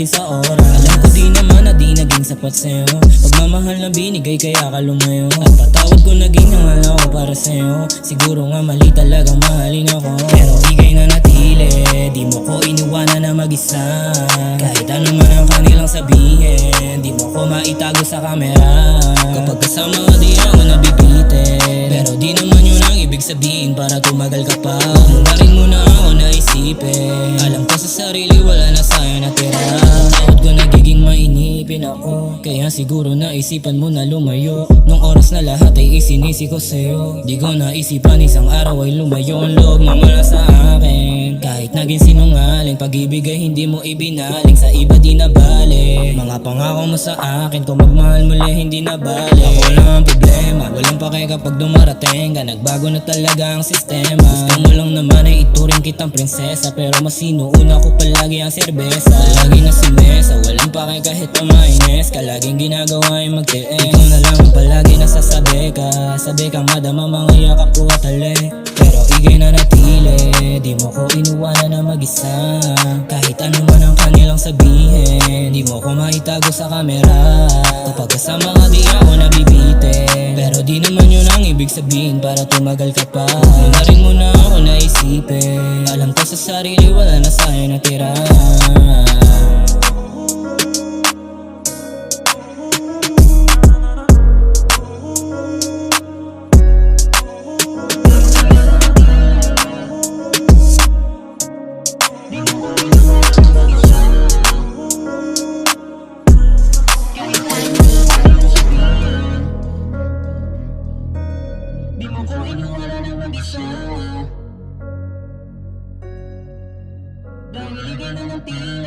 lagi sa oras. Alam ko di naman na di naging sapat sa'yo. Pagmamahal na binigay kaya ka lumayo. At patawad ko naging hangal ako para sa'yo. Siguro nga mali talagang mahalin ako, pero ika'y nanatili. Di mo ko iniwanan na mag-isa. Kahit ano man ang kanilang sabihin, di mo ko maitago sa kamera. Kapag kasama ka di ako nabibitin, pero di naman yun ang ibig sabihin para tumagal ka pa. Huwag mo na rin muna ako naisipin. Alam ko sa sarili wala na sa'yo natira. Takot ko nagiging mainipin ako, kaya siguro naisipan mo na lumayo. Nung oras na lahat ay isinisi ko sa'yo, di ko naisipan isang araw ay lumayo ang loob mo mula sa akin. Kahit naging sinungaling, pag-ibig ay hindi mo ibinaling. Sa iba di nabali mga pangako mo sa akin. Kung magmahal muli hindi nabali. Ako lang ang problema, walang pake kapag dumarating ka. Nagbago na talaga ang sistema. Gusto mo lang naman ay ituring kitang prinsesa, pero mas sinuuna ko palagi ang serbesa. Lagi na si mesa, walang pake kahit pamaines ka. Laging ginagawa ay magtiis. Ikaw na lang ang palagi nasasabi ka. Sabi ka madama mga yakap ko at halik, pero ika'y nanatili. Di mo ko inuwanan na mag-isa. Kahit ano man ang kanilang sabihin, di mo ko maitago sa kamera. Kapag kasama ka di ako nabibitin, pero di naman yun ang ibig sabihin para tumagal ka pa. Huwag mo na rin muna ako naisipin. Alam ko sa sarili wala na sa'yo natira. Di mo ko iniwala na mag-isa, dahil ika'y nanatili.